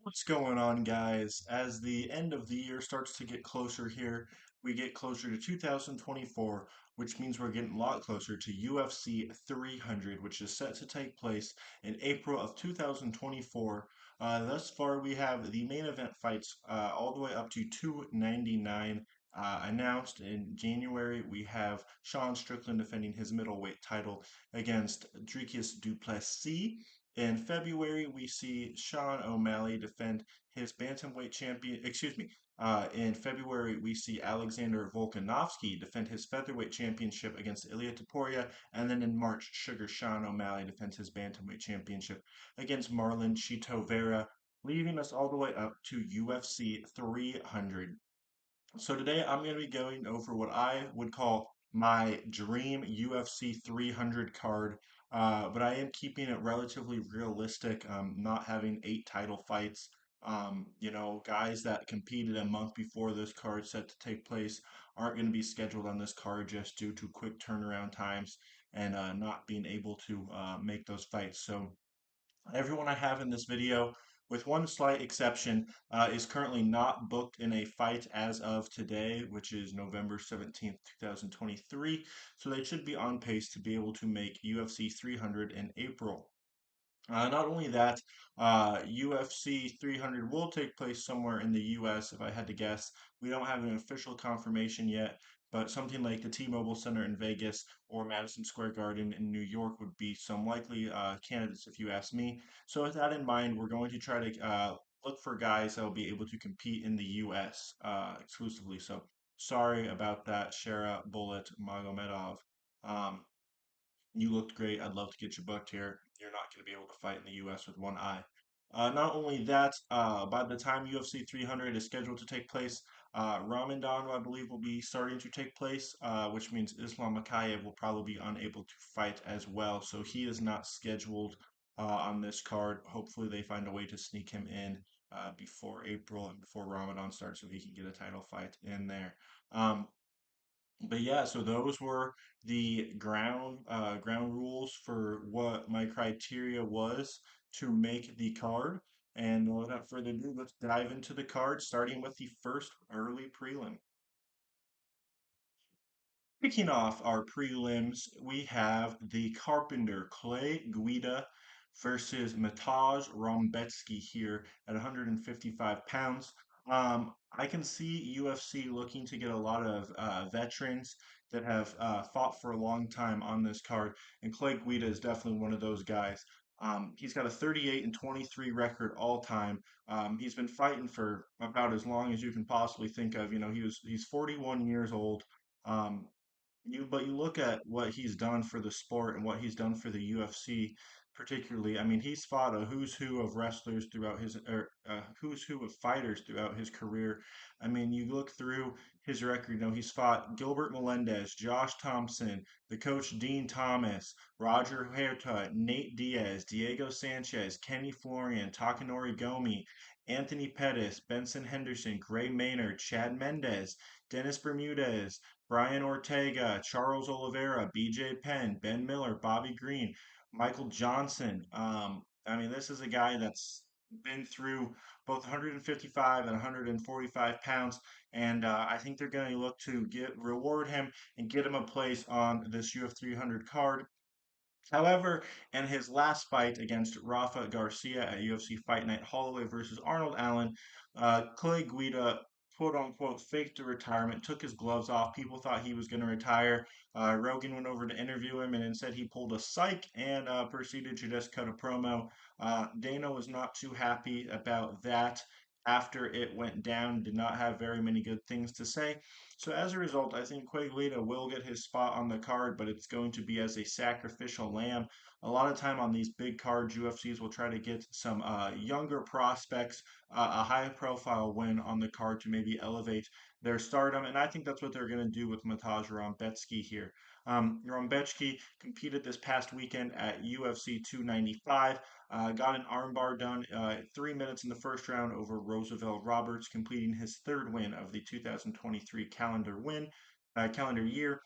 What's going on, guys? As the end of the year starts to get closer here, we get closer to 2024, which means we're getting a lot closer to UFC 300, which is set to take place in April of 2024. Thus far, we have the main event fights all the way up to 299. Announced in January, we have Sean Strickland defending his middleweight title against Dricus du Plessis. In February, we see Sean O'Malley defend his bantamweight champion. Excuse me. In February, we see Alexander Volkanovski defend his featherweight championship against Ilia Topuria, and then in March, Sugar Sean O'Malley defends his bantamweight championship against Marlon Chito Vera, leaving us all the way up to UFC 300. So today I'm going to be going over what I would call my dream UFC 300 card, but I am keeping it relatively realistic, not having 8 title fights. Guys that competed a month before this card set to take place aren't going to be scheduled on this card just due to quick turnaround times and not being able to make those fights. So everyone I have in this video, with one slight exception, is currently not booked in a fight as of today, which is November 17th, 2023. So they should be on pace to be able to make UFC 300 in April. Not only that, UFC 300 will take place somewhere in the US, if I had to guess. We don't have an official confirmation yet, but something like the T-Mobile Center in Vegas or Madison Square Garden in New York would be some likely candidates, if you ask me. So, with that in mind, we're going to try to look for guys that will be able to compete in the US exclusively. So, sorry about that, Shara Bullet Magomedov. Um, you looked great. I'd love to get you booked here. You're not going to be able to fight in the U.S. with one eye. Not only that, by the time UFC 300 is scheduled to take place, Ramadan, I believe, will be starting to take place, which means Islam Makhachev will probably be unable to fight as well. So he is not scheduled on this card. Hopefully, they find a way to sneak him in before April and before Ramadan starts so he can get a title fight in there. Um, but yeah, so those were the ground rules for what my criteria was to make the card. And without further ado, let's dive into the card, starting with the first early prelim. Kicking off our prelims, we have the Carpenter Clay Guida versus Mataj Rombetsky here at 155 pounds. I can see UFC looking to get a lot of veterans that have fought for a long time on this card, and Clay Guida is definitely one of those guys. He's got a 38 and 23 record all time. He's been fighting for about as long as you can possibly think of. He's 41 years old. Um, but you look at what he's done for the sport and what he's done for the UFC, particularly. I mean, he's fought a who's who of wrestlers throughout his, or who's who of fighters throughout his career. I mean, you look through his record. He's fought Gilbert Melendez, Josh Thompson, the coach Dean Thomas, Roger Huerta, Nate Diaz, Diego Sanchez, Kenny Florian, Takanori Gomi, Anthony Pettis, Benson Henderson, Gray Maynard, Chad Mendez, Dennis Bermudez, Brian Ortega, Charles Oliveira, BJ Penn, Ben Miller, Bobby Green, Michael Johnson. I mean, this is a guy that's been through both 155 and 145 pounds, and I think they're going to look to get reward him and get him a place on this UF 300 card. However, in his last fight against Rafa Garcia at UFC Fight Night Holloway versus Arnold Allen, Clay Guida quote unquote faked a retirement, took his gloves off. People thought he was going to retire. Rogan went over to interview him and instead he pulled a psych and proceeded to just cut a promo. Dana was not too happy about that after it went down, did not have very many good things to say. So as a result, I think Quaglita will get his spot on the card, but it's going to be as a sacrificial lamb. A lot of time on these big cards, UFCs will try to get some younger prospects, a high-profile win on the card to maybe elevate their stardom, and I think that's what they're going to do with Matej Rombetsky here. Rombetsky competed this past weekend at UFC 295. Got an armbar done 3 minutes in the first round over Roosevelt Roberts, completing his third win of the 2023 calendar year.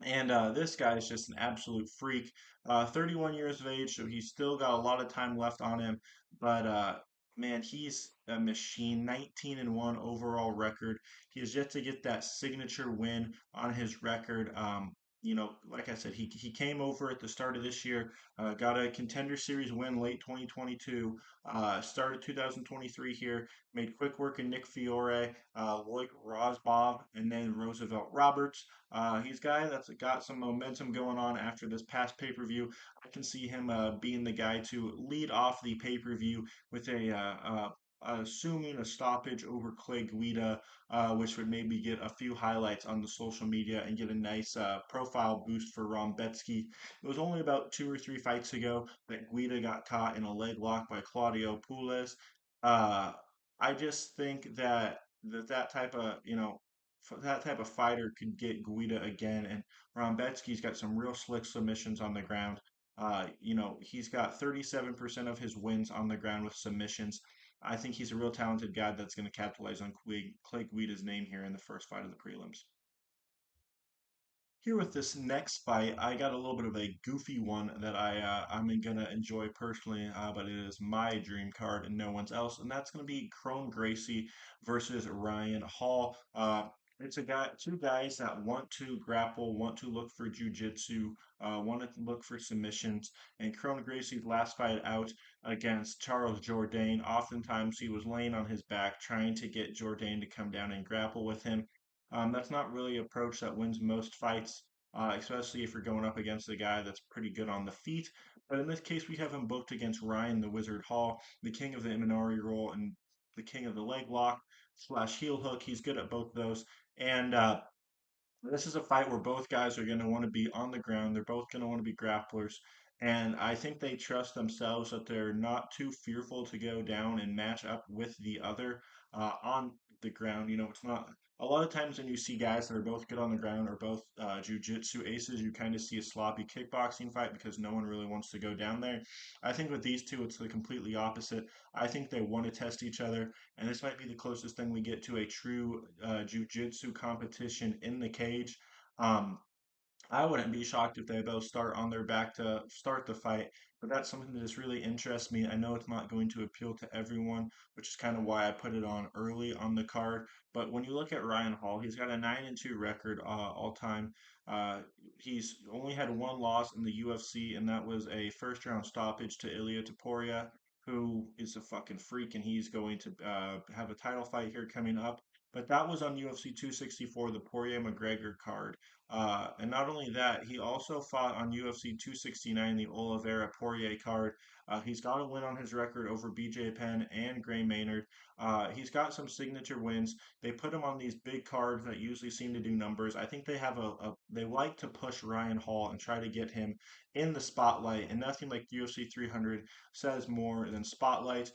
And this guy is just an absolute freak. 31 years of age, so he's still got a lot of time left on him. But Man, he's a machine. 19 and 1 overall record. He has yet to get that signature win on his record. Like I said, he came over at the start of this year, got a contender series win late 2022, started 2023 here, made quick work in Nick Fiore, Loic Rosbov, and then Roosevelt Roberts. He's a guy that's got some momentum going on after this past pay-per-view. I can see him being the guy to lead off the pay-per-view with assuming a stoppage over Clay Guida, which would maybe get a few highlights on the social media and get a nice profile boost for Ron Betsky. It was only about 2 or 3 fights ago that Guida got caught in a leg lock by Claudio Pules. Uh, I just think that type of that type of fighter could get Guida again, and Ron Betsky's got some real slick submissions on the ground. He's got 37% of his wins on the ground with submissions. I think he's a real talented guy that's going to capitalize on Clay Guida's name here in the first fight of the prelims. Here with this next fight, I got a little bit of a goofy one that I'm gonna enjoy personally, but it is my dream card and no one's else, and that's gonna be Crone Gracie versus Ryan Hall. It's two guys that want to grapple, want to look for jujitsu, want to look for submissions. And Crone Gracie's last fight out against Charles Jourdain, oftentimes he was laying on his back trying to get Jourdain to come down and grapple with him. That's not really an approach that wins most fights, especially if you're going up against a guy that's pretty good on the feet. But in this case, we have him booked against Ryan the Wizard Hall, the king of the Imanari roll and the king of the leg lock slash heel hook. He's good at both of those. And this is a fight where both guys are going to want to be on the ground. They're both going to want to be grapplers. And I think they trust themselves that they're not too fearful to go down and match up with the other on the ground. It's not a lot of times when you see guys that are both good on the ground or both jujitsu aces, you kind of see a sloppy kickboxing fight because no one really wants to go down there. I think with these two, it's the completely opposite. I think they want to test each other, and this might be the closest thing we get to a true jujitsu competition in the cage. Um, I wouldn't be shocked if they both start on their back to start the fight, but that's something that just really interests me. I know it's not going to appeal to everyone, which is kind of why I put it on early on the card. But when you look at Ryan Hall, he's got a 9-2 record all time. Uh, he's only had one loss in the UFC, and that was a first round stoppage to Ilia Topuria, who is a fucking freak, and he's going to have a title fight here coming up. But that was on UFC 264, the Poirier McGregor card. And not only that, he also fought on UFC 269, the Oliveira Poirier card. He's got a win on his record over BJ Penn and Gray Maynard. He's got some signature wins. They put him on these big cards that usually seem to do numbers. I think they like to push Ryan Hall and try to get him in the spotlight, and nothing like UFC 300 says more than spotlight.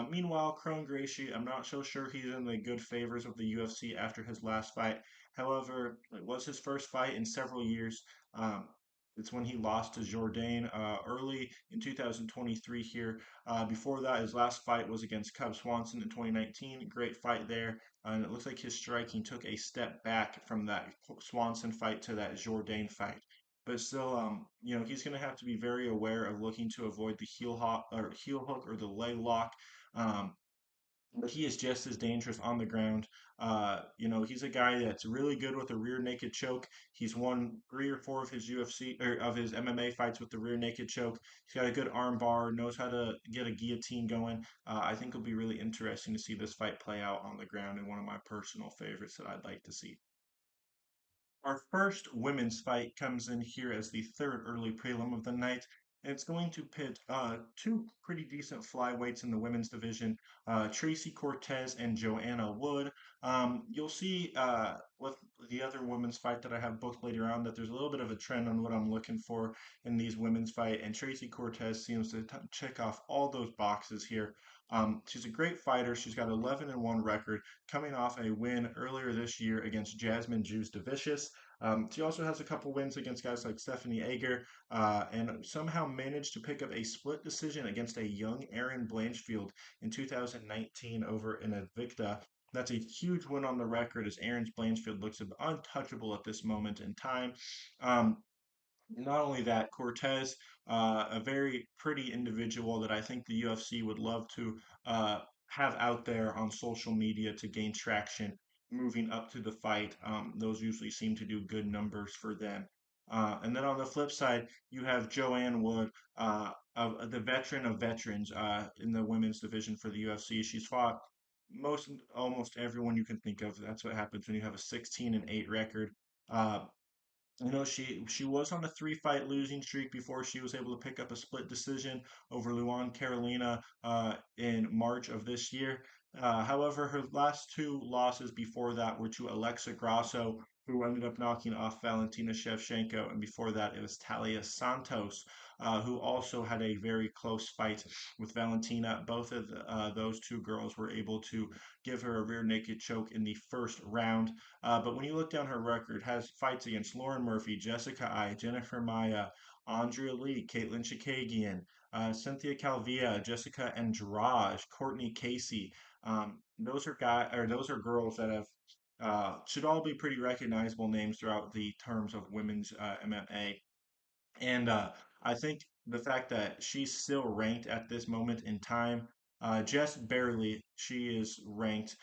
Meanwhile, Crone Gracie, I'm not so sure he's in the good favors of the UFC after his last fight. However, it was his first fight in several years. Um, it's when he lost to Jourdain early in 2023 here. Before that, his last fight was against Cub Swanson in 2019. Great fight there. And it looks like his striking took a step back from that Swanson fight to that Jourdain fight. But still, he's going to have to be very aware of looking to avoid the heel hook or the leg lock. Um, but he is just as dangerous on the ground. He's a guy that's really good with a rear naked choke. He's won 3 or 4 of his UFC or of his MMA fights with the rear naked choke. He's got a good arm bar, knows how to get a guillotine going. I think it'll be really interesting to see this fight play out on the ground, and one of my personal favorites that I'd like to see. Our first women's fight comes in here as the third early prelim of the night. And it's going to pit two pretty decent flyweights in the women's division, Tracy Cortez and Joanna Wood. You'll see with the other women's fight that I have booked later on that there's a little bit of a trend on what I'm looking for in these women's fight, and Tracy Cortez seems to check off all those boxes here. She's a great fighter. She's got 11 and 1 record, coming off a win earlier this year against Jasmine Juice DeVicious. She also has a couple wins against guys like Stephanie Ager, and somehow managed to pick up a split decision against a young Aaron Blanchfield in 2019 over in Invicta. That's a huge win on the record as Aaron Blanchfield looks untouchable at this moment in time. Um, Not only that, Cortez, a very pretty individual that I think the UFC would love to have out there on social media to gain traction moving up to the fight. Those usually seem to do good numbers for them. And then on the flip side, you have Joanne Wood, the veteran of veterans in the women's division for the UFC. She's fought almost everyone you can think of. That's what happens when you have a 16-8 record. Uh, she was on a three-fight losing streak before she was able to pick up a split decision over Luan Carolina in March of this year. However, her last two losses before that were to Alexa Grasso, who ended up knocking off Valentina Shevchenko, and before that it was Talia Santos, who also had a very close fight with Valentina. Both of those two girls were able to give her a rear naked choke in the first round. But when you look down her record, has fights against Lauren Murphy, Jessica I, Jennifer Maya, Andrea Lee, Caitlin Chikagian, Cynthia Calvia, Jessica Andrade, Courtney Casey. Those are girls that have should all be pretty recognizable names throughout the terms of women's MMA. And I think the fact that she's still ranked at this moment in time, just barely, she is ranked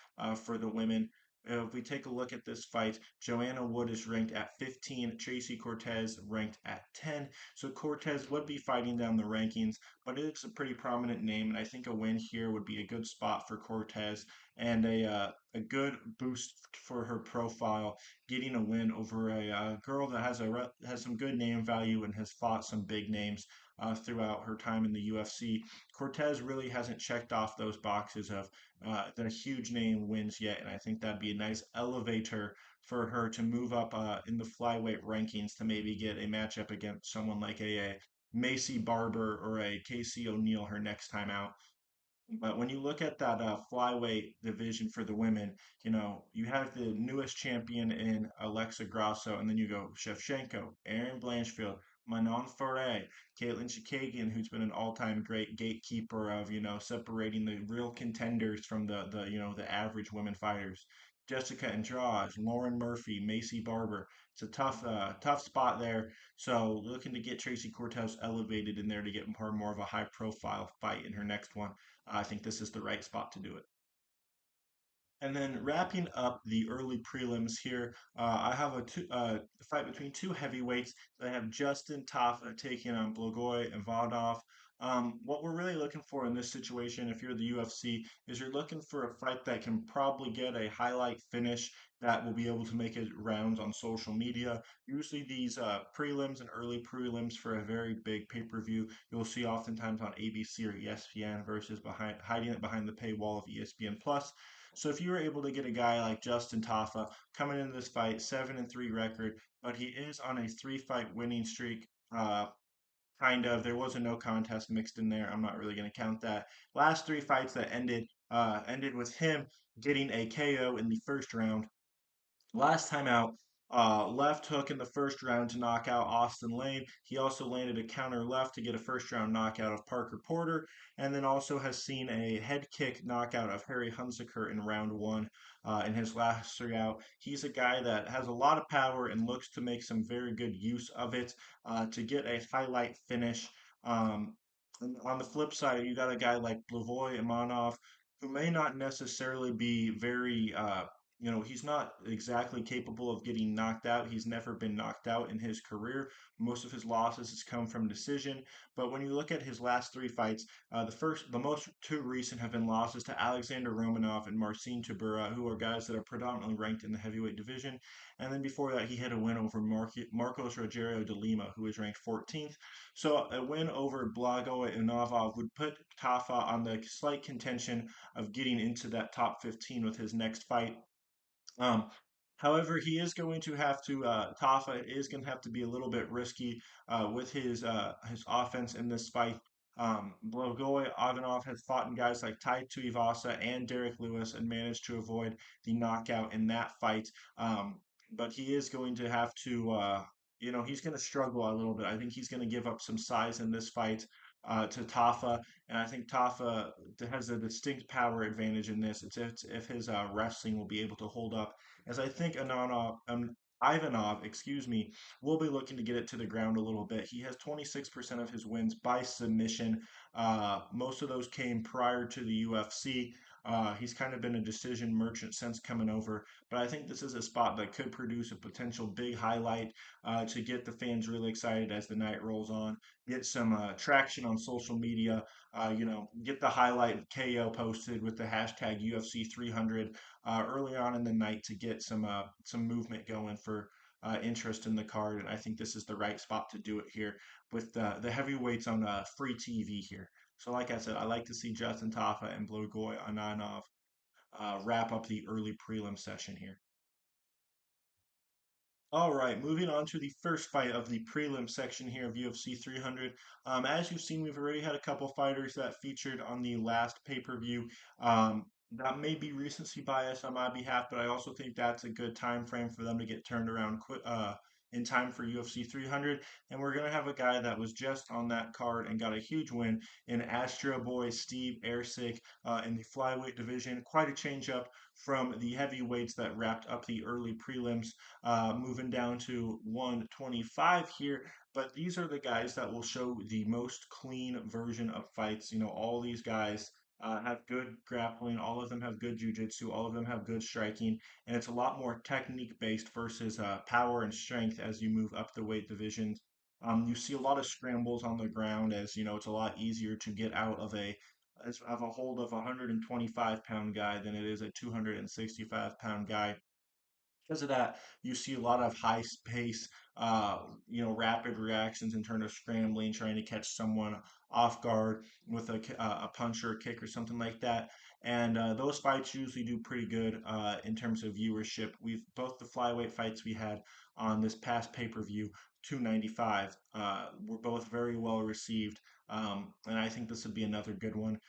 for the women. If we take a look at this fight, Joanna Wood is ranked at 15, Tracy Cortez ranked at 10. So Cortez would be fighting down the rankings, but it's a pretty prominent name, and I think a win here would be a good spot for Cortez and a good boost for her profile getting a win over a girl that has some good name value and has fought some big names throughout her time in the UFC. Cortez really hasn't checked off those boxes of the huge name wins yet, and I think that'd be a nice elevator for her to move up in the flyweight rankings to maybe get a matchup against someone like a Macy Barber or a Casey O'Neill her next time out. But when you look at that flyweight division for the women, you have the newest champion in Alexa Grasso, and then you go Shevchenko, Aaron Blanchfield, Manon Ferre, Caitlin Chikagian, who's been an all-time great gatekeeper of, separating the real contenders from the average women fighters. Jessica Andrade, Lauren Murphy, Macy Barber. It's a tough spot there. So looking to get Tracy Cortez elevated in there to get more of a high profile fight in her next one. I think this is the right spot to do it. And then wrapping up the early prelims here, I have a fight between two heavyweights. I have Justin Tafa taking on Blagoy Ivanov. What we're really looking for in this situation, if you're the UFC, is you're looking for a fight that can probably get a highlight finish that will be able to make it rounds on social media. Usually these prelims and early prelims for a very big pay-per-view, you'll see oftentimes on ABC or ESPN versus hiding it behind the paywall of ESPN Plus. So if you were able to get a guy like Justin Tafa coming into this fight, 7-3 record, but he is on a three-fight winning streak. Kind of. There was a no contest mixed in there. I'm not really going to count that. Last three fights that ended with him getting a KO in the first round. Last time out, left hook in the first round to knock out Austin Lane. He also landed a counter left to get a first round knockout of Parker Porter, and then also has seen a head kick knockout of Harry Hunziker in round one in his last three out. He's a guy that has a lot of power and looks to make some very good use of it to get a highlight finish. And on the flip side, you got a guy like Blavoy Imanov, who may not necessarily be very he's not exactly capable of getting knocked out. He's never been knocked out in his career. Most of his losses has come from decision. But when you look at his last three fights, the most two recent have been losses to Alexander Romanov and Marcin Tybura, who are guys that are predominantly ranked in the heavyweight division. And then before that, he had a win over Marcos Rogerio de Lima, who is ranked 14th. So a win over Blago and Novov would put Tafa on the slight contention of getting into that top 15 with his next fight. um, However, he is going to have to Tafa is going to have to be a little bit risky with his offense in this fight. Blagoy Ivanov has fought in guys like Tai Tuivasa and Derek Lewis and managed to avoid the knockout in that fight. But he is going to have to, he's going to struggle a little bit. I think he's going to give up some size in this fight to Tafa, and I think Tafa has a distinct power advantage in this. It's if his wrestling will be able to hold up, as I think Ivanov, excuse me, will be looking to get it to the ground a little bit. He has 26% of his wins by submission. Most of those came prior to the UFC. He's kind of been a decision merchant since coming over, but I think this is a spot that could produce a potential big highlight to get the fans really excited as the night rolls on. Get some traction on social media. Get the highlight KO posted with the hashtag UFC 300 early on in the night to get some movement going for interest in the card. And I think this is the right spot to do it here with the heavyweights on free TV here. So, like I said, I like to see Justin Tafa and Blogoy Ananov wrap up the early prelim session here. All right, moving on to the first fight of the prelim section here of UFC 300. As you've seen, we've already had a couple fighters that featured on the last pay-per-view. That may be recency bias on my behalf, but I also think that's a good time frame for them to get turned around in time for UFC 300. And we're gonna have a guy that was just on that card and got a huge win in Astro Boy Steve Ersic in the flyweight division. Quite a change up from the heavyweights that wrapped up the early prelims moving down to 125 here. But these are the guys that will show the most clean version of fights. All these guys have good grappling, all of them have good jujitsu, all of them have good striking, and it's a lot more technique based versus power and strength as you move up the weight divisions. You see a lot of scrambles on the ground as it's a lot easier to get out of a hold of a 125-pound guy than it is a 265-pound guy. Because of that, you see a lot of high pace, rapid reactions in terms of scrambling, trying to catch someone off guard with a punch or a kick or something like that. And those fights usually do pretty good in terms of viewership. We've both the flyweight fights we had on this past pay-per-view, 295, were both very well received. And I think this would be another good one.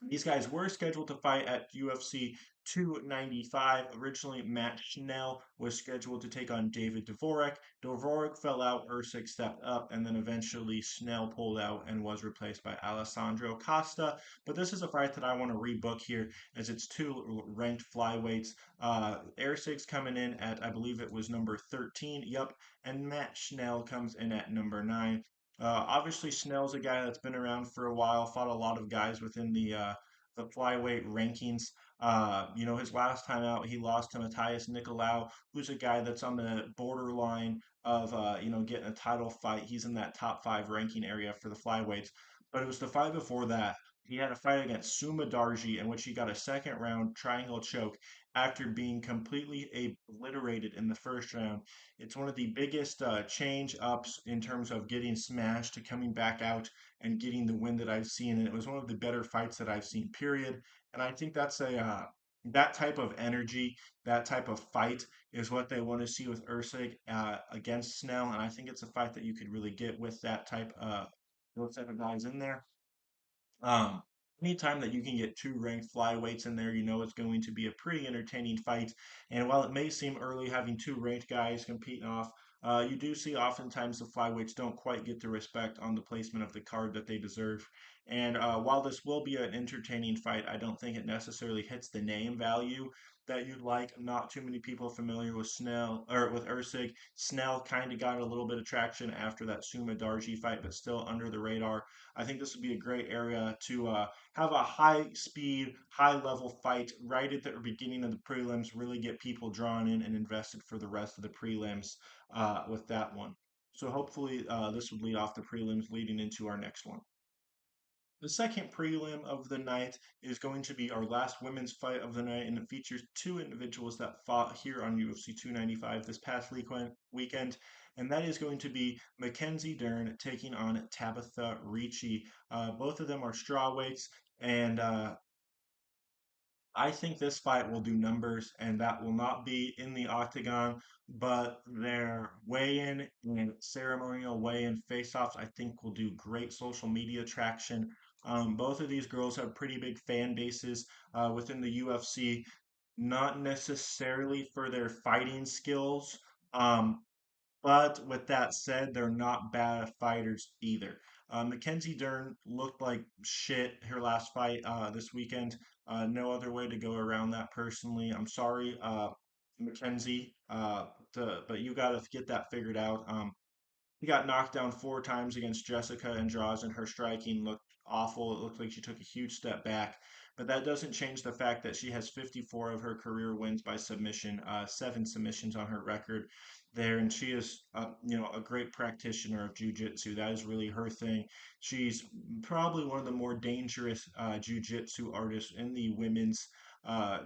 These guys were scheduled to fight at UFC 295. Originally, Matt Schnell was scheduled to take on David Dvorak. Dvorak fell out, Usyk stepped up, and then eventually Schnell pulled out and was replaced by Alessandro Costa. But this is a fight that I want to rebook here as it's two ranked flyweights. Usyk's coming in at, I believe it was number 13. Yep. And Matt Schnell comes in at number 9. Obviously, Snell's a guy that's been around for a while, fought a lot of guys within the flyweight rankings. His last time out, he lost to Matthias Nicolau, who's a guy that's on the borderline of getting a title fight. He's in that top five ranking area for the flyweights. But it was the fight before that. He had a fight against Suma Darji in which he got a second round triangle choke after being completely obliterated in the first round. It's one of the biggest change ups in terms of getting smashed to coming back out and getting the win that I've seen. And it was one of the better fights that I've seen, period. And I think that type of energy, that type of fight is what they want to see with Usyk against Snell. And I think it's a fight that you could really get with those type of guys in there. Um, Anytime that you can get two ranked flyweights in there, you know it's going to be a pretty entertaining fight. And while it may seem early having two ranked guys competing off, you do see oftentimes the flyweights don't quite get the respect on the placement of the card that they deserve. And while this will be an entertaining fight, I don't think it necessarily hits the name value that you'd like. Not too many people familiar with Snell or with Usyk. Snell kind of got a little bit of traction after that Suma Darji fight, but still under the radar. I think this would be a great area to have a high speed, high level fight right at the beginning of the prelims, really get people drawn in and invested for the rest of the prelims with that one. So hopefully this would lead off the prelims leading into our next one. The second prelim of the night is going to be our last women's fight of the night, and it features two individuals that fought here on UFC 295 this past weekend, and that is going to be Mackenzie Dern taking on Tabitha Ricci. Both of them are strawweights, and I think this fight will do numbers, and that will not be in the octagon, but their weigh-in and ceremonial weigh-in face-offs, I think, will do great social media traction. Both of these girls have pretty big fan bases within the UFC, not necessarily for their fighting skills, um, but with that said, they're not bad fighters either. Mackenzie Dern looked like shit her last fight this weekend. No other way to go around that personally. I'm sorry. Mackenzie. But you got to get that figured out. He got knocked down 4 times against Jessica Andrade, and her striking looked awful. It looked like she took a huge step back. But that doesn't change the fact that she has 54 of her career wins by submission, 7 submissions on her record there, and she is, a great practitioner of jujitsu. That is really her thing. She's probably one of the more dangerous jujitsu artists in the women's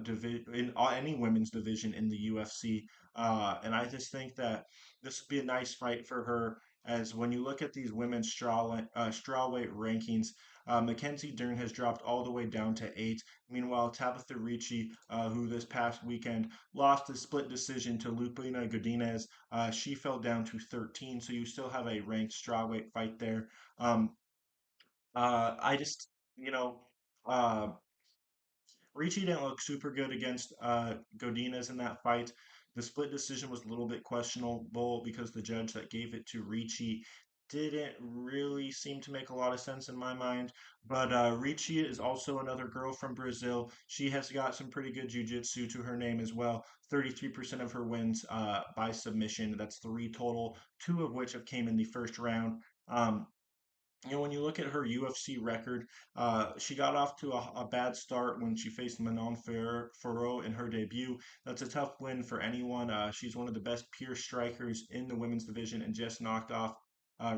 division, in any women's division in the UFC. And I just think that this would be a nice fight for her. As when you look at these women's strawweight rankings, Mackenzie Dern has dropped all the way down to 8. Meanwhile, Tabitha Ricci, who this past weekend lost a split decision to Lupina Godinez, she fell down to 13. So you still have a ranked strawweight fight there. Um, I just, you know, uh, Ricci didn't look super good against Godinez in that fight. The split decision was a little bit questionable because the judge that gave it to Ricci didn't really seem to make a lot of sense in my mind. But Ricci is also another girl from Brazil. She has got some pretty good jiu-jitsu to her name as well. 33% of her wins by submission. That's three total, two of which have came in the first round. Um, when you look at her UFC record, she got off to a bad start when she faced Manon Ferro in her debut. That's a tough win for anyone. She's one of the best pure strikers in the women's division and just knocked off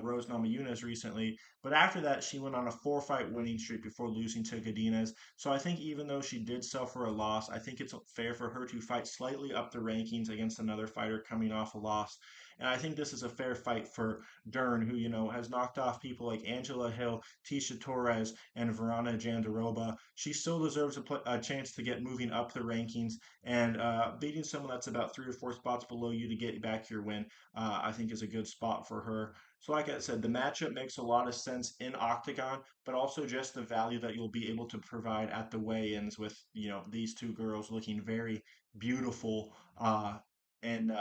Rose Namajunas recently. But after that, she went on a four-fight winning streak before losing to Godinez. So I think even though she did suffer a loss, I think it's fair for her to fight slightly up the rankings against another fighter coming off a loss. And I think this is a fair fight for Dern, who, has knocked off people like Angela Hill, Tisha Torres, and Verona Jandaroba. She still deserves a chance to get moving up the rankings, and beating someone that's about 3 or 4 spots below you to get back your win, I think is a good spot for her. So, like I said, the matchup makes a lot of sense in Octagon, but also just the value that you'll be able to provide at the weigh-ins with, these two girls looking very beautiful, and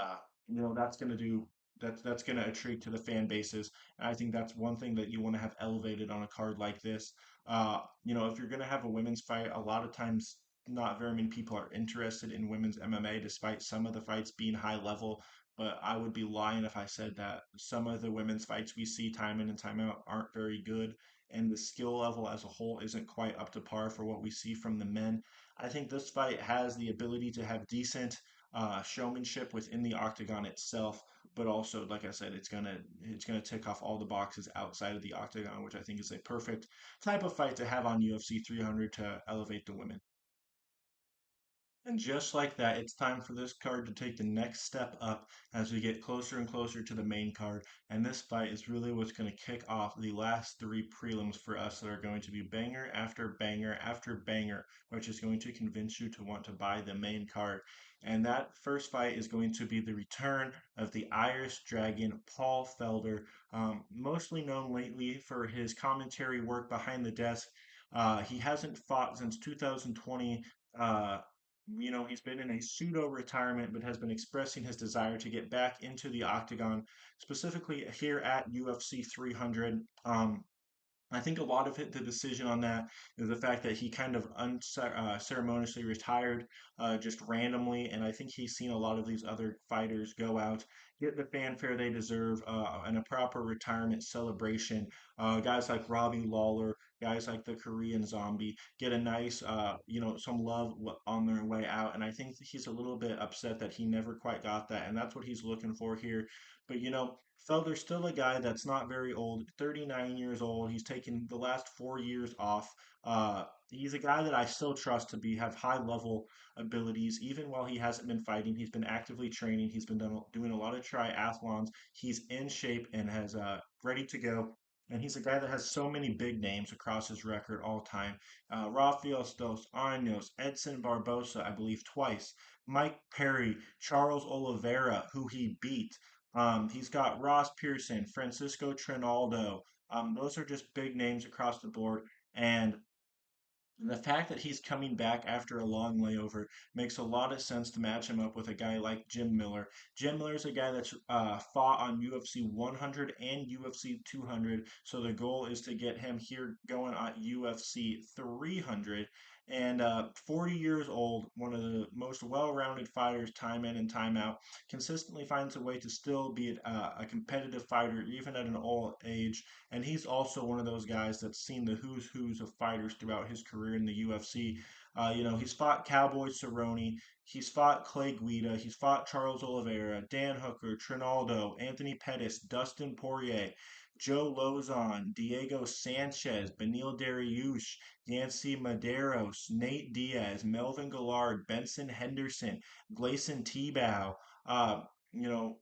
that's going to do that's going to intrigue to the fan bases. And I think that's one thing that you want to have elevated on a card like this. If you're going to have a women's fight, a lot of times not very many people are interested in women's MMA, despite some of the fights being high level. But I would be lying if I said that some of the women's fights we see time in and time out aren't very good, and the skill level as a whole isn't quite up to par for what we see from the men. I think this fight has the ability to have decent showmanship within the octagon itself, but also, like I said, it's gonna tick off all the boxes outside of the octagon, which I think is a perfect type of fight to have on UFC 300 to elevate the women. And just like that, it's time for this card to take the next step up as we get closer and closer to the main card. And this fight is really what's going to kick off the last three prelims for us that are going to be banger after banger after banger, which is going to convince you to want to buy the main card. And that first fight is going to be the return of the Irish Dragon, Paul Felder, mostly known lately for his commentary work behind the desk. He hasn't fought since 2020. He's been in a pseudo retirement, but has been expressing his desire to get back into the octagon, specifically here at UFC 300. I think a lot of it, the decision on that is the fact that he kind of unceremoniously retired just randomly. And I think he's seen a lot of these other fighters go out, get the fanfare they deserve, and a proper retirement celebration. Guys like Robbie Lawler, guys like the Korean Zombie get a nice, some love on their way out. And I think he's a little bit upset that he never quite got that. And that's what he's looking for here. But, Felder's still a guy that's not very old, 39 years old. He's taken the last 4 years off. He's a guy that I still trust to have high level abilities, even while he hasn't been fighting. He's been actively training. He's been doing a lot of triathlons. He's in shape and has ready to go. And he's a guy that has so many big names across his record all time. Rafael Dos Anjos, Edson Barbosa, I believe twice. Mike Perry, Charles Oliveira, who he beat. He's got Ross Pearson, Francisco Trinaldo. Those are just big names across the board. And And the fact that he's coming back after a long layover makes a lot of sense to match him up with a guy like Jim Miller. Jim Miller's a guy that's fought on UFC 100 and UFC 200, so the goal is to get him here going on UFC 300. And 40 years old, one of the most well-rounded fighters, time in and time out, consistently finds a way to still be a competitive fighter even at an old age. And he's also one of those guys that's seen the who's of fighters throughout his career in the UFC. He's fought Cowboy Cerrone, he's fought Clay Guida, he's fought Charles Oliveira, Dan Hooker, Trinaldo, Anthony Pettis, Dustin Poirier, Joe Lozon, Diego Sanchez, Benil Dariush, Yancy Medeiros, Nate Diaz, Melvin Gillard, Benson Henderson, Gleison Tebow.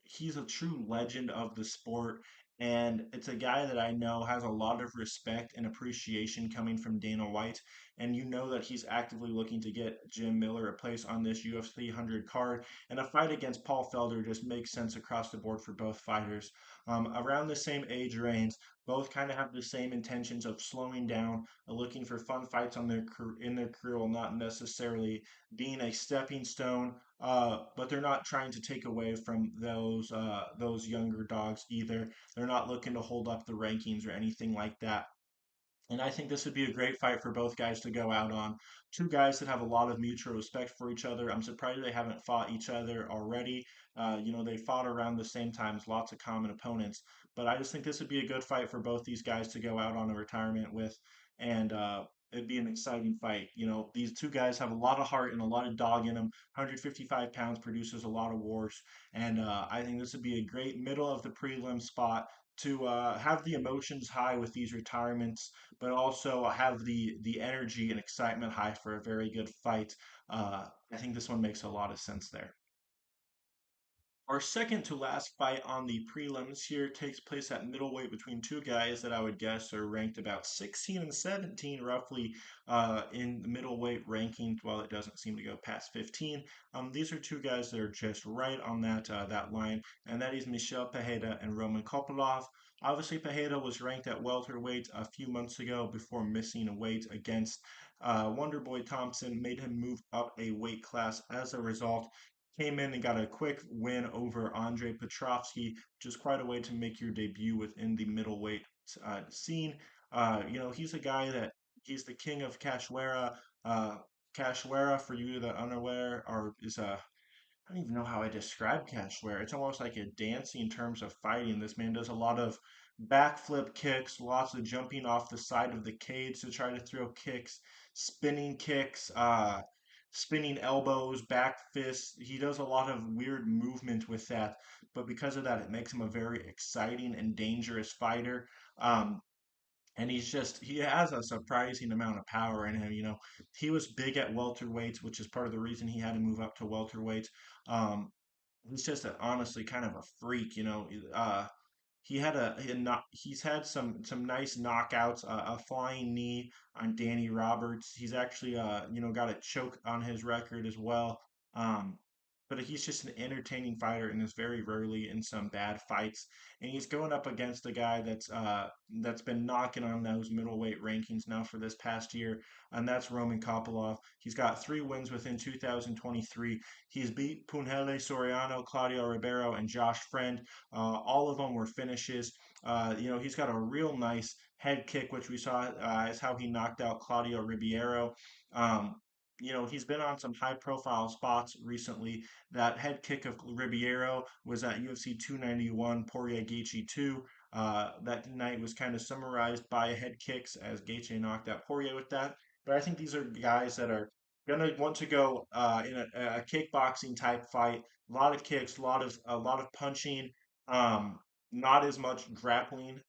He's a true legend of the sport, and it's a guy that I know has a lot of respect and appreciation coming from Dana White. And you know that he's actively looking to get Jim Miller a place on this UFC 100 card. And a fight against Paul Felder just makes sense across the board for both fighters. Around the same age range, both kind of have the same intentions of slowing down, looking for fun fights in their career, while not necessarily being a stepping stone. But they're not trying to take away from those younger dogs either. They're not looking to hold up the rankings or anything like that. And I think this would be a great fight for both guys to go out on. Two guys that have a lot of mutual respect for each other. I'm surprised they haven't fought each other already. They fought around the same times, lots of common opponents. But I just think this would be a good fight for both these guys to go out on a retirement with. And it'd be an exciting fight. These two guys have a lot of heart and a lot of dog in them. 155 pounds produces a lot of wars. And I think this would be a great middle of the prelim spot to have the emotions high with these retirements, but also have the energy and excitement high for a very good fight. I think this one makes a lot of sense there. Our second to last fight on the prelims here takes place at middleweight between two guys that I would guess are ranked about 16 and 17, roughly, in the middleweight rankings, while it doesn't seem to go past 15. These are two guys that are just right on that line, and that is Michel Pereira and Roman Kopylov. Obviously, Pereira was ranked at welterweight a few months ago before missing a weight against Wonderboy Thompson, made him move up a weight class as a result. Came in and got a quick win over Andre Petrovsky, which is quite a way to make your debut within the middleweight scene. He's a guy that he's the king of Cachoeira. Cachoeira, for you that are unaware, is a I don't even know how I describe Cachoeira. It's almost like a dancing in terms of fighting. This man does a lot of backflip kicks, lots of jumping off the side of the cage to try to throw kicks, spinning elbows, back fists. He does a lot of weird movement with that, but because of that, it makes him a very exciting and dangerous fighter. Um, and he has a surprising amount of power in him. He was big at welterweight, which is part of the reason he had to move up to welterweight. Um, he's just honestly kind of a freak. He's had some nice knockouts, a flying knee on Danny Roberts. He's actually got a choke on his record as well. Um, but he's just an entertaining fighter and is very rarely in some bad fights. And he's going up against a guy that's been knocking on those middleweight rankings now for this past year, and that's Roman Kopylov. He's got 3 wins within 2023. He's beat Punhele Soriano, Claudio Ribeiro, and Josh Friend. All of them were finishes. He's got a real nice head kick, which we saw is how he knocked out Claudio Ribeiro. Um, he's been on some high profile spots recently. That head kick of Ribeiro was at UFC 291, Poirier Gaethje 2. That night was kind of summarized by head kicks as Gaethje knocked out Poirier with that. But I think these are guys that are gonna want to go in a kickboxing type fight. A lot of kicks, a lot of punching, um, not as much grappling.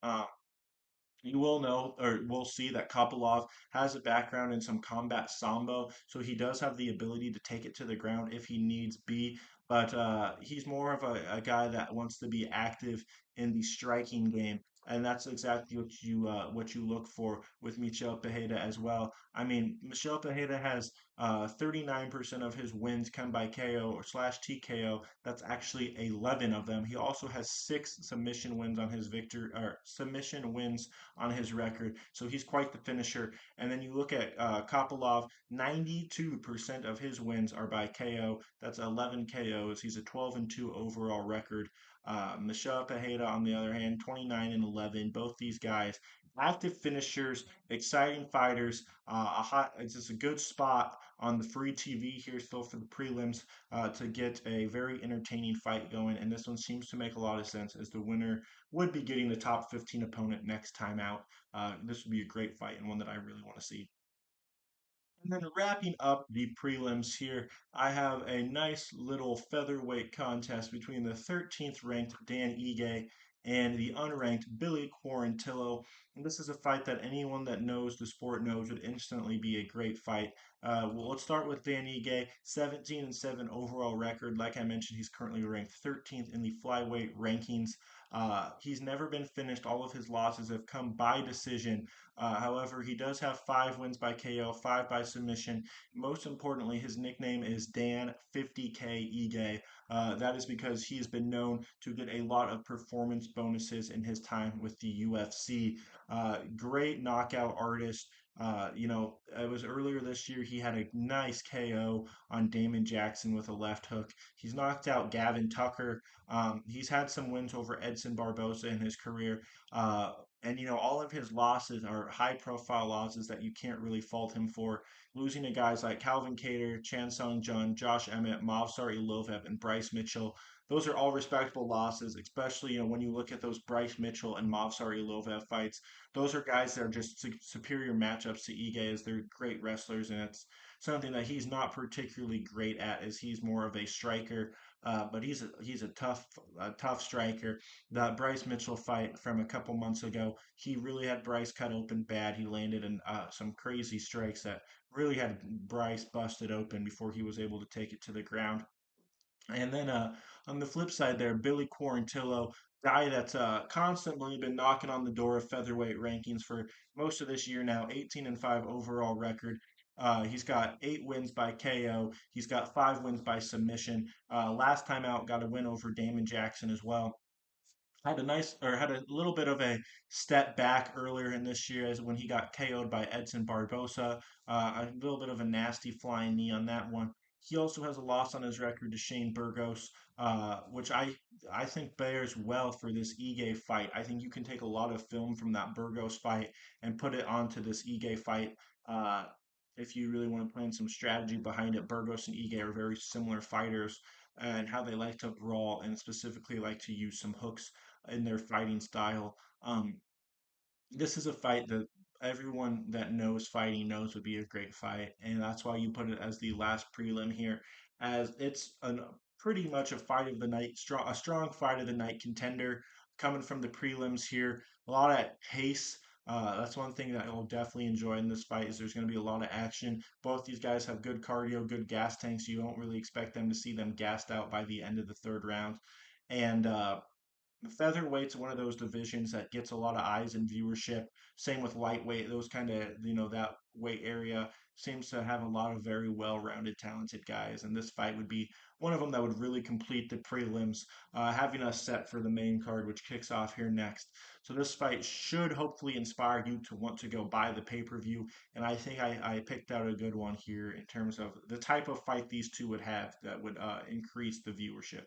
You will know or will see that Kopylov has a background in some combat sambo, so he does have the ability to take it to the ground if he needs be. But he's more of a guy that wants to be active in the striking game. and that's exactly what you look for with Michel Pereira as well. I mean, Michel Pereira has 39% of his wins come by KO or slash TKO. That's actually 11 of them. He also has six submission wins on his victor or submission wins on his record. So he's quite the finisher. And then you look at Kopylov, 92% of his wins are by KO. That's 11 KOs. He's a 12 and 2 overall record. Michel Pereira, on the other hand, 29 and 11. Both these guys, active finishers, exciting fighters. It's just a good spot on the free TV here still for the prelims to get a very entertaining fight going. And this one seems to make a lot of sense as the winner would be getting the top 15 opponent next time out. This would be a great fight and one that I really want to see. And then wrapping up the prelims here, I have a nice little featherweight contest between the 13th ranked Dan Ige and the unranked Billy Quarantillo. And this is a fight that anyone that knows the sport knows would instantly be a great fight. Well, let's start with Dan Ige, 17 and 7 overall record. Like I mentioned, he's currently ranked 13th in the flyweight rankings. He's never been finished. All of his losses have come by decision. However, he does have five wins by KO, five by submission. Most importantly, his nickname is Dan 50K Ige. That is because he has been known to get a lot of performance bonuses in his time with the UFC. Great knockout artist. It was earlier this year he had a nice KO on Damon Jackson with a left hook. He's knocked out Gavin Tucker. He's had some wins over Edson Barbosa in his career. And all of his losses are high profile losses that you can't really fault him for. Losing to guys like Calvin Cater, Chan Sung Jun, Josh Emmett, Movsar Ilovev, and Bryce Mitchell. Those are all respectable losses, especially when you look at those Bryce Mitchell and Movsar Ilovev fights. Those are guys that are just superior matchups to Ige as they're great wrestlers, and it's something that he's not particularly great at, as he's more of a striker. But he's a tough striker. That Bryce Mitchell fight from a couple months ago, he really had Bryce cut open bad. He landed in some crazy strikes that really had Bryce busted open before he was able to take it to the ground. And then on the flip side there, Billy Quarantillo, guy that's constantly been knocking on the door of featherweight rankings for most of this year now, 18 and 5 overall record. He's got eight wins by KO. He's got five wins by submission. Last time out, got a win over Damon Jackson as well. Had a little bit of a step back earlier in this year as when he got KO'd by Edson Barbosa. A little bit of a nasty flying knee on that one. He also has a loss on his record to Shane Burgos, which I think bears well for this Ige fight. I think you can take a lot of film from that Burgos fight and put it onto this Ige fight. Uh, if you really want to plan some strategy behind it, Burgos and Ige are very similar fighters and how they like to brawl and specifically like to use some hooks in their fighting style. This is a fight that everyone that knows fighting knows would be a great fight, and that's why you put it as the last prelim here, as it's pretty much a fight of the night, a strong fight of the night contender coming from the prelims here. A lot of pace. That's one thing that I'll definitely enjoy in this fight is there's going to be a lot of action. Both these guys have good cardio, good gas tanks. You don't really expect them to see them gassed out by the end of the third round. And featherweight's one of those divisions that gets a lot of eyes and viewership. Same with lightweight; those kind of that weight area seems to have a lot of very well-rounded, talented guys. And this fight would be one of them that would really complete the prelims, having us set for the main card, which kicks off here next. So this fight should hopefully inspire you to want to go buy the pay-per-view. And I think I picked out a good one here in terms of the type of fight these two would have that would increase the viewership.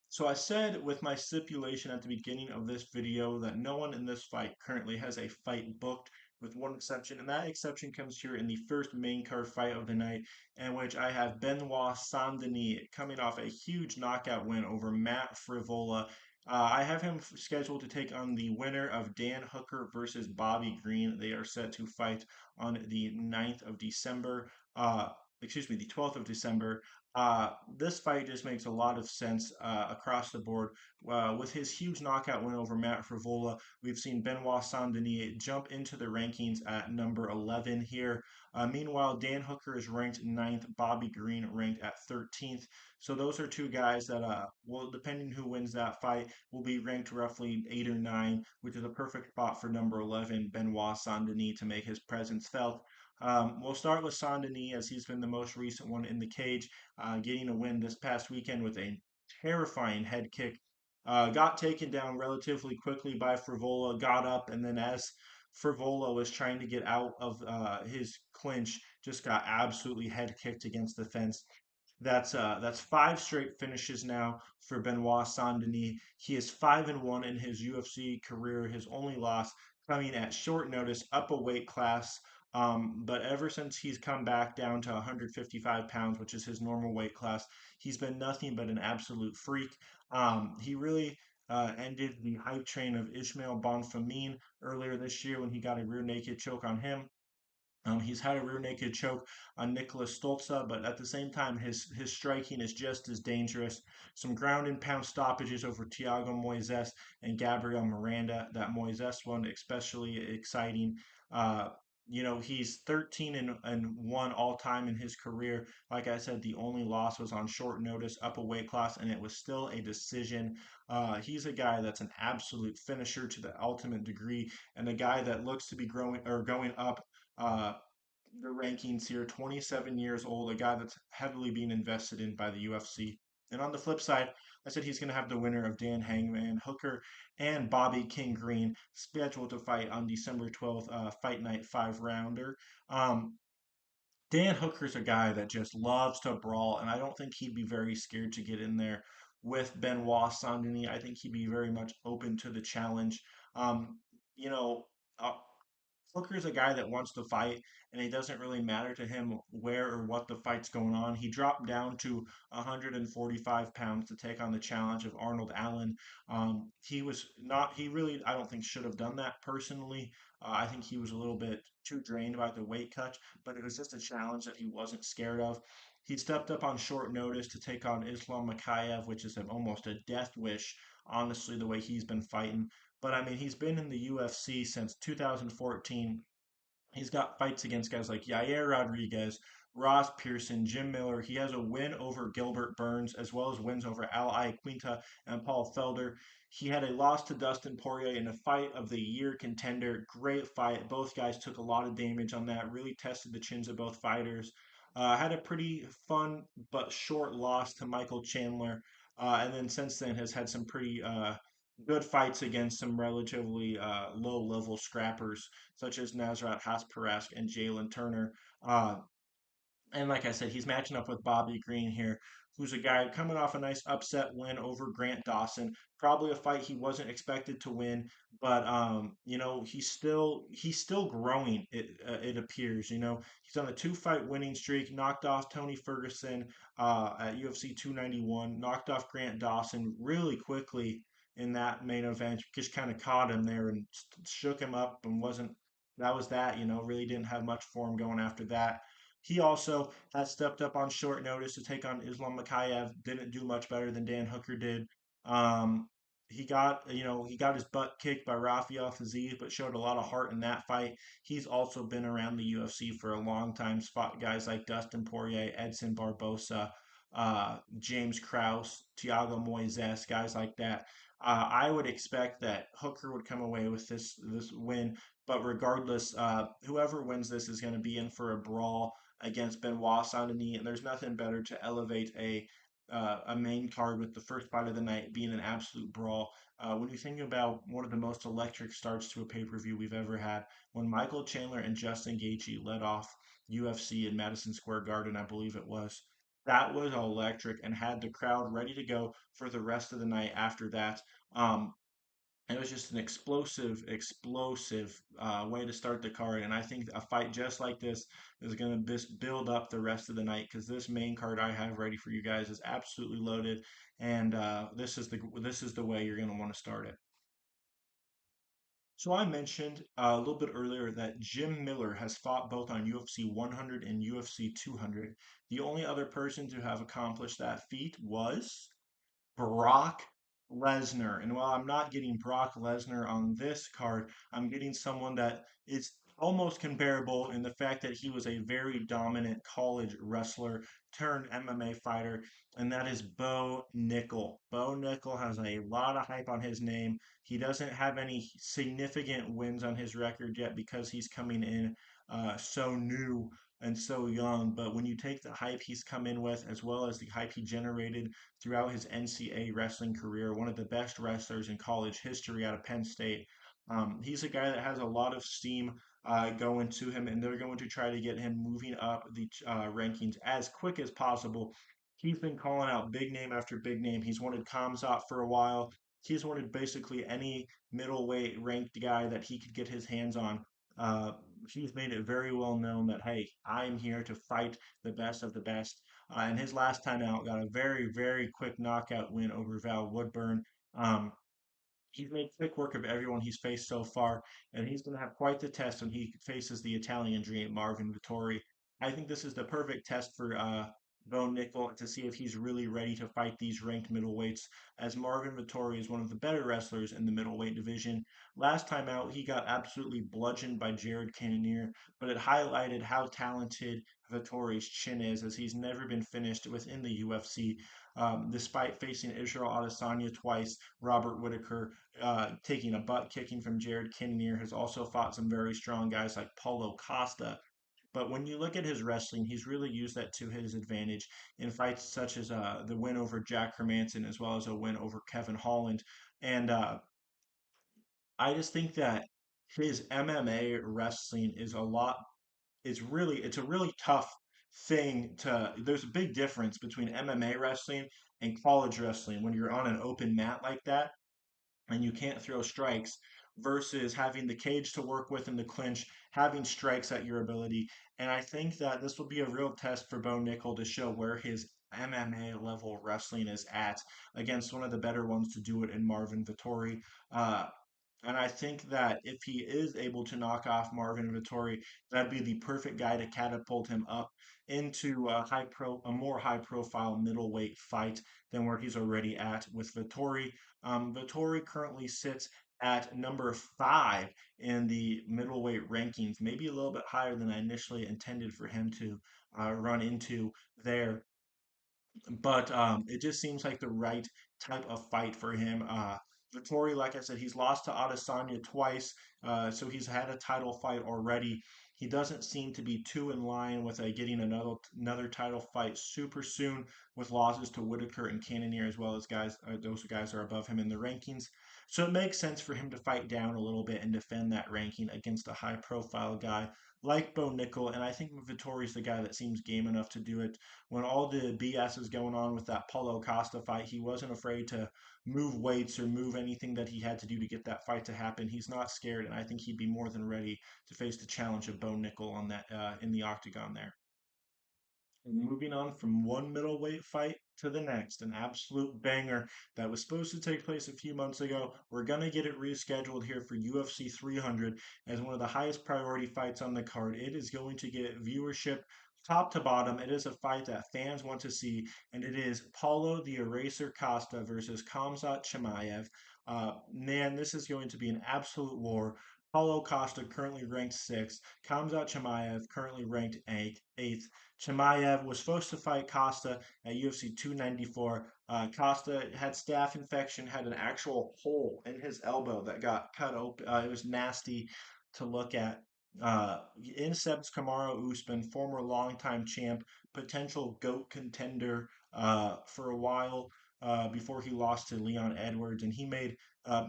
So I said with my stipulation at the beginning of this video that no one in this fight currently has a fight booked with one exception, and that exception comes here in the first main card fight of the night, in which I have Benoit Saint-Denis coming off a huge knockout win over Matt Frivola. I have him scheduled to take on the winner of Dan Hooker versus Bobby Green. They are set to fight on the 9th of December. excuse me, the 12th of December. This fight just makes a lot of sense across the board. With his huge knockout win over Matt Frivola, we've seen Benoit Saint-Denis jump into the rankings at number 11 here. Meanwhile, Dan Hooker is ranked ninth, Bobby Green ranked at 13th. So those are two guys that, well, depending who wins that fight, will be ranked roughly 8 or 9, which is a perfect spot for number 11, Benoit Saint-Denis, to make his presence felt. We'll start with Saint-Denis as he's been the most recent one in the cage, getting a win this past weekend with a terrifying head kick. Got taken down relatively quickly by Frivola, got up, and then as Frivola was trying to get out of his clinch, just got absolutely head kicked against the fence. That's five straight finishes now for Benoit Saint-Denis. He is 5-1 in his UFC career. His only loss coming at short notice, up a weight class. But ever since he's come back down to 155 pounds, which is his normal weight class, he's been nothing but an absolute freak. He really ended the hype train of Ismail Bonfamine earlier this year when he got a rear naked choke on him. He's had a rear naked choke on Nicholas Stoltza, but at the same time, his striking is just as dangerous. Some ground and pound stoppages over Thiago Moises and Gabriel Miranda. That Moises one especially exciting. Uh, he's 13 and 1 all time in his career. Like I said, the only loss was on short notice, up a weight class, and it was still a decision. He's a guy that's an absolute finisher to the ultimate degree, and a guy that looks to be growing or going up uh, the rankings here. 27 years old, a guy that's heavily being invested in by the UFC. And on the flip side, I said he's going to have the winner of Dan Hangman Hooker and Bobby King Green scheduled to fight on December 12th, Fight Night 5 rounder. Um, Dan Hooker's a guy that just loves to brawl, and I don't think he'd be very scared to get in there with Benoit Saint-Denis. I think he'd be very much open to the challenge. Um, you know, uh, Hooker's a guy that wants to fight, and it doesn't really matter to him where or what the fight's going on. He dropped down to 145 pounds to take on the challenge of Arnold Allen. He was not, he really, I don't think, should have done that personally. I think he was a little bit too drained by the weight cut, but it was just a challenge that he wasn't scared of. He stepped up on short notice to take on Islam Makayev, which is almost a death wish, honestly, the way he's been fighting. But I mean, he's been in the UFC since 2014. He's got fights against guys like Yair Rodriguez, Ross Pearson, Jim Miller. He has a win over Gilbert Burns, as well as wins over Al Iaquinta and Paul Felder. He had a loss to Dustin Poirier in a fight of the year contender. Great fight. Both guys took a lot of damage on that. Really tested the chins of both fighters. Had a pretty fun but short loss to Michael Chandler. And then since then has had some pretty good fights against some relatively low level scrappers such as Nasrat Hasparask and Jalen Turner. Uh, and like I said, he's matching up with Bobby Green here, who's a guy coming off a nice upset win over Grant Dawson. Probably a fight he wasn't expected to win, but he's still growing. It appears. He's on a two-fight winning streak. Knocked off Tony Ferguson at UFC 291. Knocked off Grant Dawson really quickly in that main event. Just kind of caught him there and shook him up and wasn't. That was that. Really didn't have much for him going after that. He also has stepped up on short notice to take on Islam Makayev. Didn't do much better than Dan Hooker did. Um, he got his butt kicked by Rafael Fiziev, but showed a lot of heart in that fight. He's also been around the UFC for a long time. Fought guys like Dustin Poirier, Edson Barbosa, James Krause, Thiago Moises, guys like that. I would expect that Hooker would come away with this win, but regardless, whoever wins this is going to be in for a brawl against Benoit Saint-Denis, and there's nothing better to elevate a main card with the first fight of the night being an absolute brawl. When you think about one of the most electric starts to a pay-per-view we've ever had, when Michael Chandler and Justin Gaethje led off UFC in Madison Square Garden, I believe it was. That was electric and had the crowd ready to go for the rest of the night after that. Um, it was just an explosive way to start the card, and I think a fight just like this is going to build up the rest of the night because this main card I have ready for you guys is absolutely loaded, and this is the way you're going to want to start it. So I mentioned a little bit earlier that Jim Miller has fought both on UFC 100 and UFC 200. The only other person to have accomplished that feat was Brock Lesnar. And while I'm not getting Brock Lesnar on this card, I'm getting someone that is almost comparable in the fact that he was a very dominant college wrestler turned MMA fighter, and that is Bo Nickel. Bo Nickel has a lot of hype on his name. He doesn't have any significant wins on his record yet because he's coming in so new and so young. But when you take the hype he's come in with, as well as the hype he generated throughout his NCAA wrestling career, one of the best wrestlers in college history out of Penn State. He's a guy that has a lot of steam going to him, and they're going to try to get him moving up the rankings as quick as possible. He's been calling out big name after big name. He's wanted Khamzat for a while. He's wanted basically any middleweight ranked guy that he could get his hands on. Uh, he's made it very well known that, hey, I'm here to fight the best of the best. And his last time out got a very, very quick knockout win over Val Woodburn. Um, he's made quick work of everyone he's faced so far, and he's going to have quite the test when he faces the Italian Dream, Marvin Vittori. I think this is the perfect test for Bo Nickel to see if he's really ready to fight these ranked middleweights, as Marvin Vittori is one of the better wrestlers in the middleweight division. Last time out, he got absolutely bludgeoned by Jared Cannonier, but it highlighted how talented Vittori's chin is, as he's never been finished within the UFC, despite facing Israel Adesanya twice. Robert Whitaker taking a butt kicking from Jared Cannonier, has also fought some very strong guys like Paulo Costa. But when you look at his wrestling, he's really used that to his advantage in fights such as the win over Jack Hermanson, as well as a win over Kevin Holland. And I just think that his MMA wrestling is a lot. It's a really tough thing to. There's a big difference between MMA wrestling and college wrestling when you're on an open mat like that and you can't throw strikes versus having the cage to work with in the clinch, having strikes at your ability. And I think that this will be a real test for Bo Nickel to show where his MMA level wrestling is at against one of the better ones to do it in Marvin Vittori. Uh, and I think that if he is able to knock off Marvin Vittori, that'd be the perfect guy to catapult him up into a more high profile middleweight fight than where he's already at with Vittori. Vittori currently sits at number 5 in the middleweight rankings, maybe a little bit higher than I initially intended for him to run into there. But it just seems like the right type of fight for him. Vittori, like I said, he's lost to Adesanya twice, so he's had a title fight already. He doesn't seem to be too in line with getting another title fight super soon, with losses to Whitaker and Cannonier, as well as guys. Those guys are above him in the rankings, so it makes sense for him to fight down a little bit and defend that ranking against a high-profile guy like Bo Nickel. And I think Vittori's the guy that seems game enough to do it when all the BS is going on with that Paulo Costa fight. He wasn't afraid to move weights or move anything that he had to do to get that fight to happen. He's not scared, and I think he'd be more than ready to face the challenge of Bo Nickel on that in the octagon there. Moving on from one middleweight fight to the next, an absolute banger that was supposed to take place a few months ago. We're going to get it rescheduled here for UFC 300 as one of the highest priority fights on the card. It is going to get viewership top to bottom. It is a fight that fans want to see, and it is Paulo the Eraser Costa versus Khamzat Chimaev. Man, this is going to be an absolute war. Paulo Costa currently ranked sixth. Khamzat Chimaev currently ranked eighth. Chimaev was supposed to fight Costa at UFC 294. Costa had staph infection, had an actual hole in his elbow that got cut open. It was nasty to look at. Incept Kamaru Usman, former longtime champ, potential GOAT contender for a while before he lost to Leon Edwards, and he made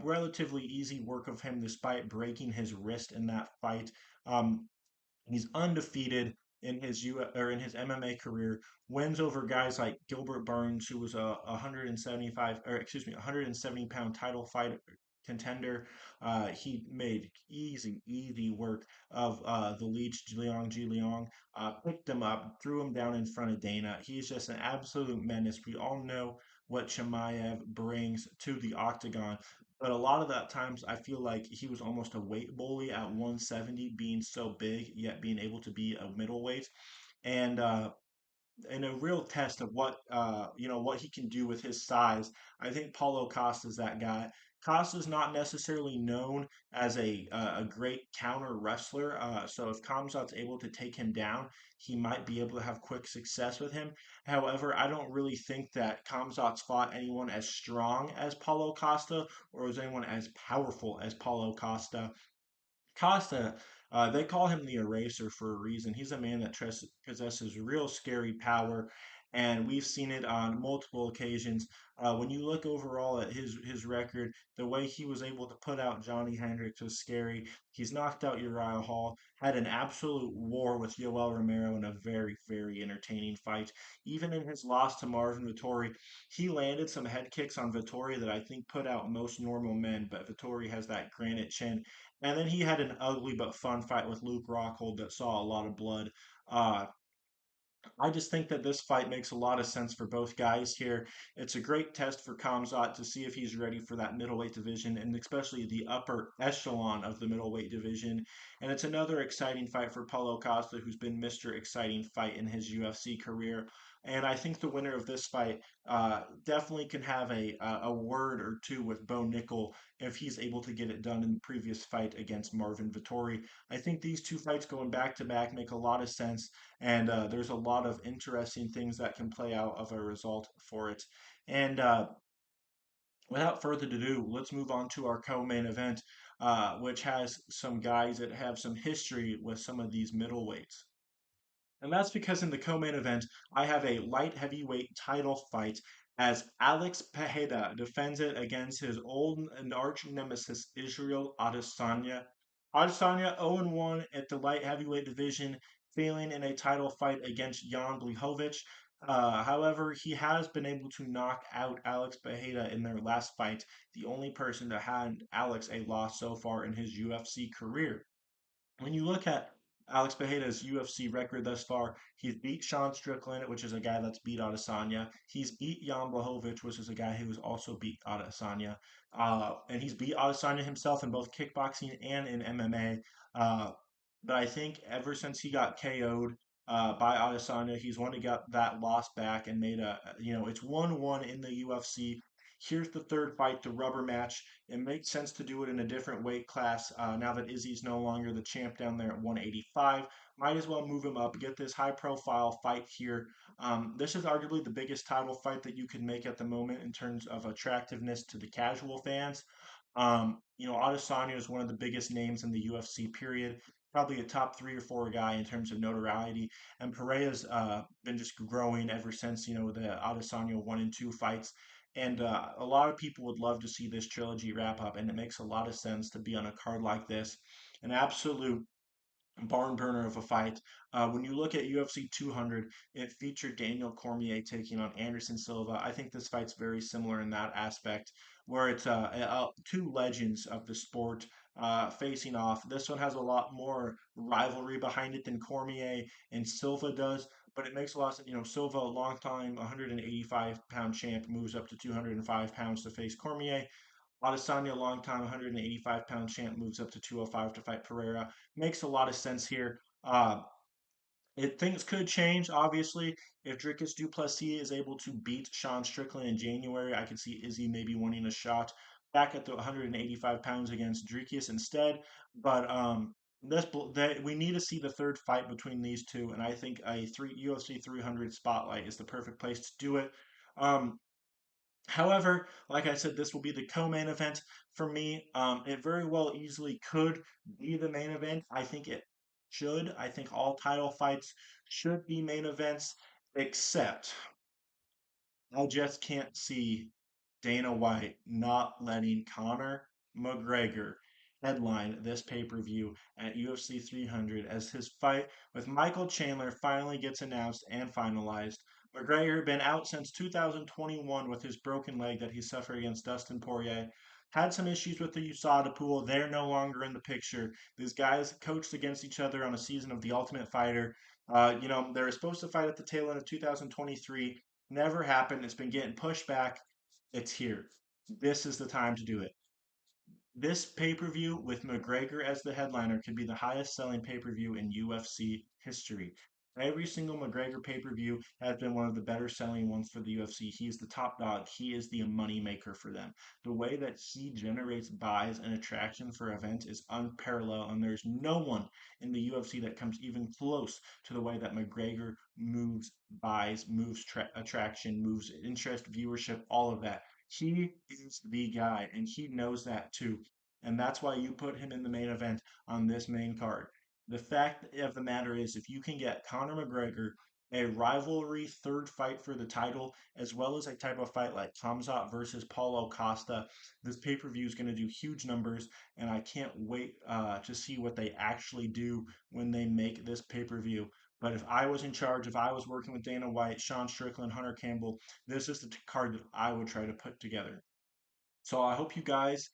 relatively easy work of him despite breaking his wrist in that fight. Um, He's undefeated in his in his MMA career. Wins over guys like Gilbert Burns, who was a 175 or excuse me 170-pound title fight contender. He made easy work of the Leech Liang Ji Liang. Picked him up, threw him down in front of Dana. He's just an absolute menace. We all know what Chimaev brings to the octagon. But a lot of that times, I feel like he was almost a weight bully at 170, being so big, yet being able to be a middleweight. And a real test of what he can do with his size. I think Paulo Costa's that guy. Costa's not necessarily known as a great counter wrestler. So if Khamzat's able to take him down, he might be able to have quick success with him. However, I don't really think that Khamzat's fought anyone as strong as Paulo Costa or as anyone as powerful as Paulo Costa. Costa, they call him the Eraser for a reason. He's a man that possesses real scary power, and we've seen it on multiple occasions. When you look overall at his record, the way he was able to put out Johnny Hendricks was scary. He's knocked out Uriah Hall, had an absolute war with Yoel Romero in a very, very entertaining fight. Even in his loss to Marvin Vettori, he landed some head kicks on Vettori that I think put out most normal men, but Vettori has that granite chin, and then he had an ugly but fun fight with Luke Rockhold that saw a lot of blood. Uh, I just think that this fight makes a lot of sense for both guys here. It's a great test for Khamzat to see if he's ready for that middleweight division and especially the upper echelon of the middleweight division. And it's another exciting fight for Paulo Costa, who's been Mr. Exciting Fight in his UFC career. And I think the winner of this fight definitely can have a word or two with Bo Nickel if he's able to get it done in the previous fight against Marvin Vettori. I think these two fights going back to back make a lot of sense, and there's a lot of interesting things that can play out of a result for it. And without further ado, let's move on to our co-main event, which has some guys that have some history with some of these middleweights. And that's because in the co-main event, I have a light heavyweight title fight as Alex Pereira defends it against his old and arch nemesis Israel Adesanya. Adesanya 0-1 at the light heavyweight division, failing in a title fight against Jan Blachowicz. However, he has been able to knock out Alex Pereira in their last fight, the only person to hand Alex a loss so far in his UFC career. When you look at Alex Pereira's UFC record thus far, he's beat Sean Strickland, which is a guy that's beat Adesanya. He's beat Jan Blachowicz, which is a guy who's also beat Adesanya. And he's beat Adesanya himself in both kickboxing and in MMA. But I think ever since he got KO'd by Adesanya, he's wanted to get that loss back and made it's 1-1 in the UFC. Here's the third fight, the rubber match. It makes sense to do it in a different weight class now that Izzy's no longer the champ down there at 185. Might as well move him up, get this high profile fight here. This is arguably the biggest title fight that you could make at the moment in terms of attractiveness to the casual fans. Adesanya is one of the biggest names in the UFC period, probably a top 3 or 4 guy in terms of notoriety. And Pereira's been just growing ever since, the Adesanya 1 and 2 fights. And a lot of people would love to see this trilogy wrap up, and it makes a lot of sense to be on a card like this. An absolute barn burner of a fight. When you look at UFC 200, it featured Daniel Cormier taking on Anderson Silva. I think this fight's very similar in that aspect, where it's two legends of the sport facing off. This one has a lot more rivalry behind it than Cormier and Silva does, but it makes a lot of sense. Silva, a long time 185-pound champ, moves up to 205 pounds to face Cormier. Adesanya, longtime 185-pound champ, moves up to 205 to fight Pereira. Makes a lot of sense here. Things could change, obviously. If Dricus du Plessis is able to beat Sean Strickland in January, I could see Izzy maybe winning a shot back at the 185 pounds against Dricus instead. But we need to see the third fight between these two, and I think a UFC 300 spotlight is the perfect place to do it. Um, However, like I said, this will be the co-main event for me. It very well easily could be the main event. I think it should. I think all title fights should be main events, except I just can't see Dana White not letting Conor McGregor headline this pay-per-view at UFC 300 as his fight with Michael Chandler finally gets announced and finalized. McGregor had been out since 2021 with his broken leg that he suffered against Dustin Poirier. Had some issues with the USADA pool. They're no longer in the picture. These guys coached against each other on a season of The Ultimate Fighter. They were supposed to fight at the tail end of 2023. Never happened. It's been getting pushed back. It's here. This is the time to do it. This pay-per-view with McGregor as the headliner could be the highest selling pay-per-view in UFC history. Every single McGregor pay-per-view has been one of the better selling ones for the UFC. He is the top dog. He is the money maker for them. The way that he generates buys and attraction for events is unparalleled, and there's no one in the UFC that comes even close to the way that McGregor moves buys, moves attraction, moves interest, viewership, all of that. He is the guy, and he knows that too. And that's why you put him in the main event on this main card. The fact of the matter is, if you can get Conor McGregor a rivalry third fight for the title, as well as a type of fight like Khamzat versus Paulo Costa, this pay per view is going to do huge numbers, and I can't wait to see what they actually do when they make this pay per view. But if I was in charge, if I was working with Dana White, Sean Strickland, Hunter Campbell, this is the card that I would try to put together. So I hope you guys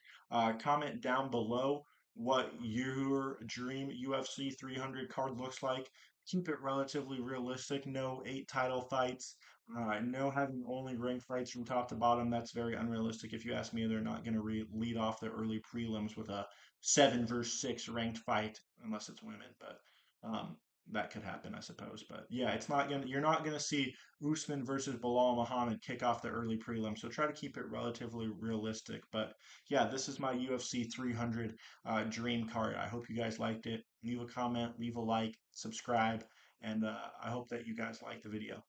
comment down below what your dream UFC 300 card looks like. Keep it relatively realistic. No eight title fights. No having only ranked fights from top to bottom. That's very unrealistic. If you ask me, they're not going to lead off the early prelims with a 7 versus 6 ranked fight, unless it's women. But um, that could happen, I suppose. But yeah, it's not gonna. You're not gonna see Usman versus Bilal Muhammad kick off the early prelim. So try to keep it relatively realistic. But yeah, this is my UFC 300 dream card. I hope you guys liked it. Leave a comment, leave a like, subscribe, and I hope that you guys like the video.